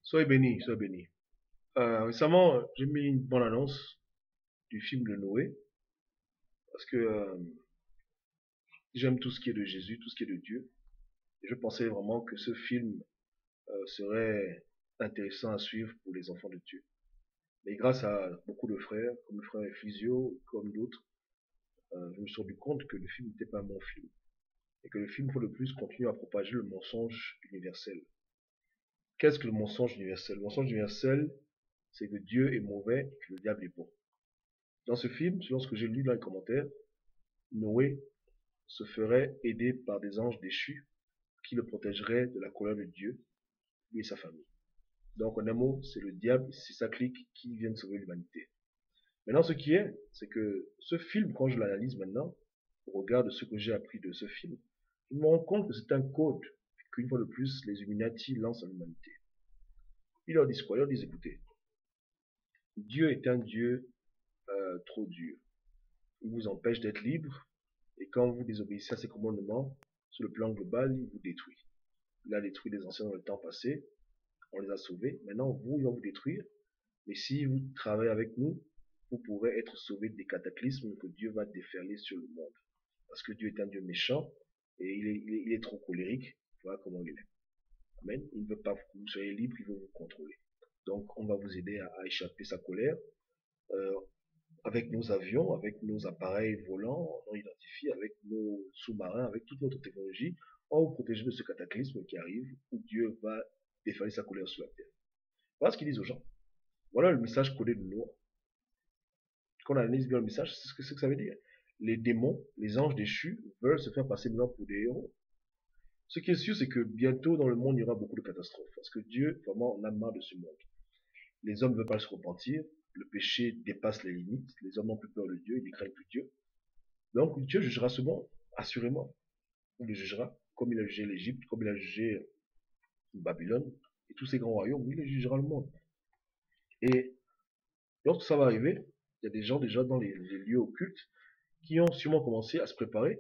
Soyez bénis, soyez bénis. Récemment, j'ai mis une bonne annonce du film de Noé parce que j'aime tout ce qui est de Jésus, tout ce qui est de Dieu. Et je pensais vraiment que ce film serait intéressant à suivre pour les enfants de Dieu. Mais grâce à beaucoup de frères, comme le frère Ephysio, comme d'autres, je me suis rendu compte que le film n'était pas un bon film. Et que le film, pour le plus, continue à propager le mensonge universel. Qu'est-ce que le mensonge universel? Le mensonge universel, c'est que Dieu est mauvais et que le diable est bon. Dans ce film, selon ce que j'ai lu dans les commentaires, Noé se ferait aider par des anges déchus qui le protégeraient de la colère de Dieu, lui et sa famille. Donc, en un mot, c'est le diable et c'est sa clique qui viennent sauver l'humanité. Maintenant, ce qui est, c'est que ce film, quand je l'analyse maintenant, au regard de ce que j'ai appris de ce film, je me rends compte que c'est un code qu'une fois de plus, les Illuminati lancent à l'humanité. Ils leur disent quoi? Ils leur disent, écoutez, Dieu est un Dieu trop dur. Il vous empêche d'être libre, et quand vous désobéissez à ses commandements, sur le plan global, il vous détruit. Il a détruit les anciens dans le temps passé, on les a sauvés. Maintenant, vous, il va vous détruire. Mais si vous travaillez avec nous, vous pourrez être sauvés des cataclysmes que Dieu va déferler sur le monde. Parce que Dieu est un Dieu méchant et il est trop colérique. Voilà comment il est. Amen. Il ne veut pas que vous soyez libre, il veut vous contrôler. Donc, on va vous aider à échapper sa colère euh, avec nos avions, avec nos appareils volants non identifiés, avec nos sous-marins, avec toute notre technologie. On va vous protéger de ce cataclysme qui arrive où Dieu va déferler sa colère sur la terre. Voilà ce qu'ils disent aux gens. Voilà le message codé de Noah. Quand on analyse bien le message, c'est ce que ça veut dire. Les démons, les anges déchus veulent se faire passer maintenant pour des héros. Ce qui est sûr, c'est que bientôt dans le monde, il y aura beaucoup de catastrophes. Parce que Dieu, vraiment, en a marre de ce monde. Les hommes ne veulent pas se repentir. Le péché dépasse les limites. Les hommes n'ont plus peur de Dieu, ils ne craignent plus Dieu. Donc Dieu jugera ce monde, assurément. Il le jugera, comme il a jugé l'Égypte, comme il a jugé Babylone et tous ces grands royaumes. Il jugera le monde. Et lorsque ça va arriver, il y a des gens déjà dans les lieux occultes qui ont sûrement commencé à se préparer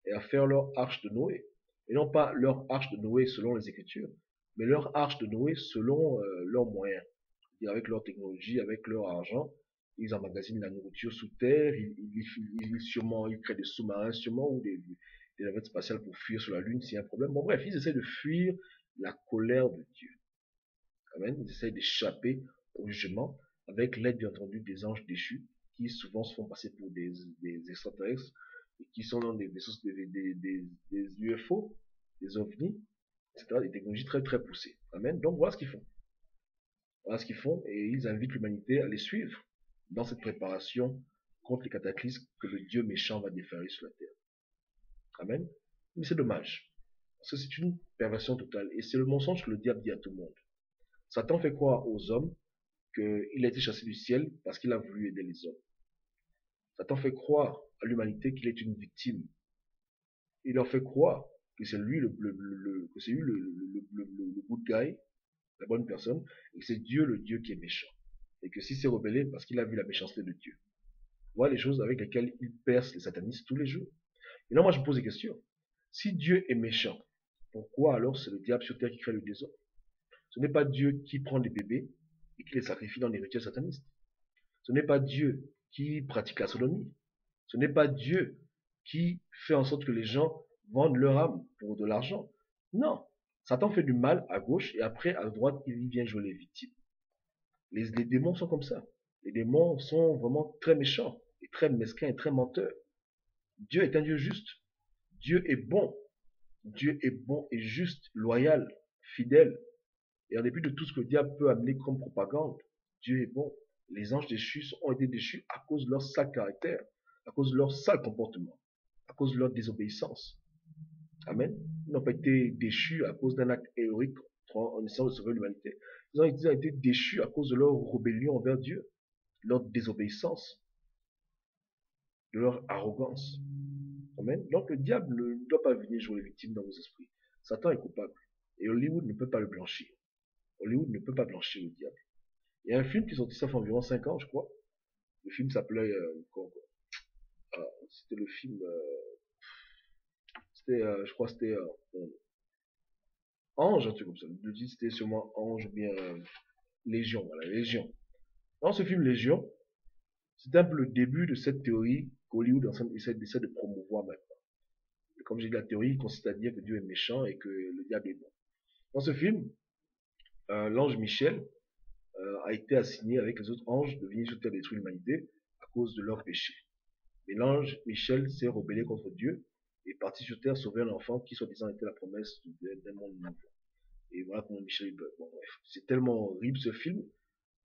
et à faire leur arche de Noé. Et non pas leur arche de Noé selon les Écritures, mais leur arche de Noé selon leurs moyens. C'est-à-dire avec leur technologie, avec leur argent, ils emmagasinent la nourriture sous terre, sûrement, ils créent des sous-marins sûrement ou des navettes spatiales pour fuir sur la Lune s'il y a un problème. Bon bref, ils essaient de fuir la colère de Dieu. Amen. Ils essaient d'échapper au jugement avec l'aide bien entendu des anges déchus qui souvent se font passer pour des extraterrestres et qui sont dans des UFO, des ovnis, etc. Des technologies très très poussées. Amen. Donc voilà ce qu'ils font. Voilà ce qu'ils font et ils invitent l'humanité à les suivre dans cette préparation contre les cataclysmes que le Dieu méchant va déferler sur la terre. Amen. Mais c'est dommage. Parce que c'est une perversion totale. Et c'est le mensonge que le diable dit à tout le monde. Satan fait croire aux hommes qu'il a été chassé du ciel parce qu'il a voulu aider les hommes. Satan fait croire à l'humanité qu'il est une victime. Il leur fait croire que c'est lui que c'est lui le good guy, la bonne personne, et que c'est Dieu le Dieu qui est méchant. Et que s'il s'est rebellé parce qu'il a vu la méchanceté de Dieu. Voilà les choses avec lesquelles il perce les satanistes tous les jours. Et là, moi, je me pose des questions. Si Dieu est méchant, pourquoi alors c'est le diable sur terre qui crée le désordre? Ce n'est pas Dieu qui prend des bébés et qui les sacrifie dans des rituels satanistes. Ce n'est pas Dieu qui pratique la sodomie. Ce n'est pas Dieu qui fait en sorte que les gens vendent leur âme pour de l'argent. Non. Satan fait du mal à gauche et après à droite, il vient jouer les victimes. Les démons sont comme ça. Les démons sont vraiment très méchants et très mesquins et très menteurs. Dieu est un Dieu juste. Dieu est bon. Dieu est bon et juste, loyal, fidèle. Et en dépit de tout ce que le diable peut amener comme propagande, Dieu est bon. Les anges déchus ont été déchus à cause de leur sale caractère, à cause de leur sale comportement, à cause de leur désobéissance. Amen. Ils n'ont pas été déchus à cause d'un acte héroïque en essayant de sauver l'humanité. Ils ont été déchus à cause de leur rébellion envers Dieu, de leur désobéissance, de leur arrogance. Amen. Donc le diable ne doit pas venir jouer les victimes dans vos esprits. Satan est coupable. Et Hollywood ne peut pas le blanchir. Hollywood ne peut pas blanchir le diable. Il y a un film qui est sorti ça fait environ 5 ans, je crois. Le film s'appelait, c'était le film, je crois c'était Ange, un truc comme ça. Le titre c'était sûrement Ange ou bien Légion, voilà, Légion. Dans ce film Légion, c'est un peu le début de cette théorie qu'Hollywood essaie de promouvoir maintenant. Et comme j'ai dit, la théorie consiste à dire que Dieu est méchant et que le diable est bon. Dans ce film, l'ange Michel a été assigné avec les autres anges de venir sur Terre détruire l'humanité à cause de leur péché. Mais l'ange Michel s'est rebellé contre Dieu et est parti sur Terre sauver un enfant qui soi-disant était la promesse d'un monde nouveau. Et voilà comment Michel meurt. Bon, bref, c'est tellement horrible ce film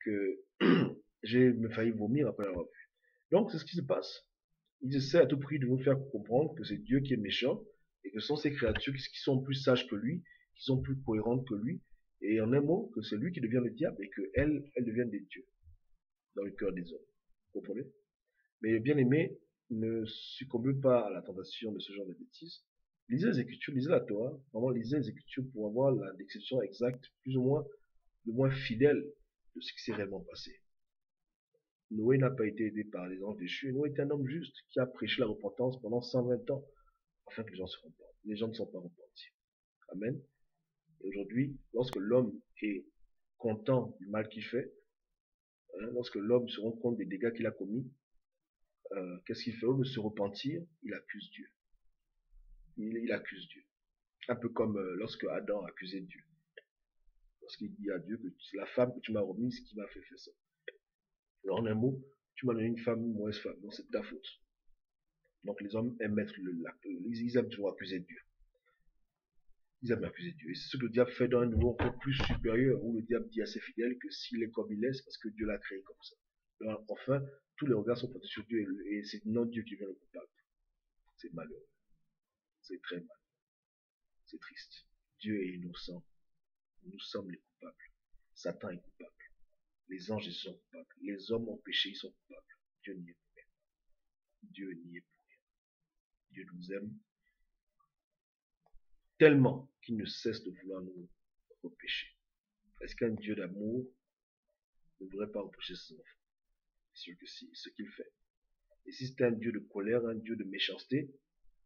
que j'ai failli vomir après l'avoir vu. Donc c'est ce qui se passe. Ils essaient à tout prix de nous faire comprendre que c'est Dieu qui est méchant et que ce sont ces créatures qui sont plus sages que lui, qui sont plus cohérentes que lui, et en un mot, que c'est lui qui devient le diable et qu'elles, elles deviennent des dieux dans le cœur des hommes. Vous comprenez? Mais bien aimé, ne succombez pas à la tentation de ce genre de bêtises. Lisez les Écritures, lisez la Torah, vraiment lisez les Écritures pour avoir la description exacte, plus ou moins, le moins fidèle de ce qui s'est réellement passé. Noé n'a pas été aidé par les anges déchus. Noé est un homme juste qui a prêché la repentance pendant 120 ans afin que les gens se repentent. Les gens ne sont pas repentis. Amen. Et aujourd'hui, lorsque l'homme est content du mal qu'il fait, hein, lorsque l'homme se rend compte des dégâts qu'il a commis, qu'est-ce qu'il fait? Au lieu de se repentir, il accuse Dieu. Il accuse Dieu. Un peu comme lorsque Adam accusait Dieu. Lorsqu'il dit à Dieu que c'est la femme que tu m'as remise qui m'a fait faire ça. Alors, en un mot, tu m'as donné une femme, une mauvaise femme, donc c'est ta faute. Donc les hommes aiment mettre ils aiment toujours accuser Dieu. Ils aiment accuser Dieu. Et c'est ce que le diable fait dans un niveau encore plus supérieur, où le diable dit à ses fidèles que s'il est comme il est, c'est parce que Dieu l'a créé comme ça. Alors, enfin, tous les regards sont portés sur Dieu et c'est non Dieu qui vient le coupable. C'est malheureux. C'est très mal. C'est triste. Dieu est innocent. Nous sommes les coupables. Satan est coupable. Les anges sont coupables. Les hommes ont péché, ils sont coupables. Dieu n'y est pour rien. Dieu n'y est pour rien. Dieu nous aime tellement qu'il ne cesse de vouloir nous repêcher. Est-ce qu'un Dieu d'amour ne devrait pas reprocher ses enfants? C'est sûr que si, ce qu'il fait. Et si c'était un Dieu de colère, un Dieu de méchanceté,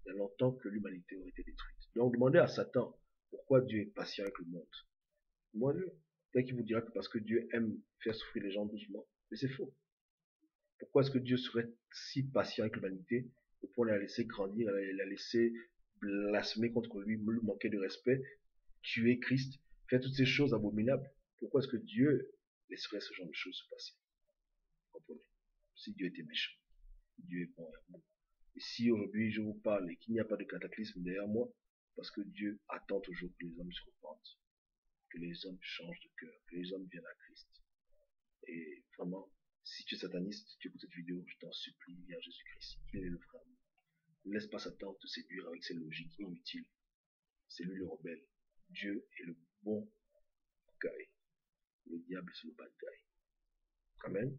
il y a longtemps que l'humanité aurait été détruite. Donc demandez à Satan pourquoi Dieu est patient avec le monde. Demandez-le. Peut-être qu'il vous dira que parce que Dieu aime faire souffrir les gens doucement. Mais c'est faux. Pourquoi est-ce que Dieu serait si patient avec l'humanité au point de la laisser grandir, la laisser blasphémer contre lui, lui manquer de respect, tuer Christ, faire toutes ces choses abominables? Pourquoi est-ce que Dieu laisserait ce genre de choses se passer? Vous comprenez? Si Dieu était méchant, Dieu est bon et amour. Et si aujourd'hui je vous parle et qu'il n'y a pas de cataclysme derrière moi, parce que Dieu attend toujours que les hommes se repentent, que les hommes changent de cœur, que les hommes viennent à Christ. Et vraiment, si tu es sataniste, tu écoutes cette vidéo, je t'en supplie, viens à Jésus-Christ. Il est le vrai amour. Ne laisse pas Satan te séduire avec ses logiques inutiles. C'est lui le rebelle. Dieu est le bon guy. Le diable, c'est le bad guy. Amen.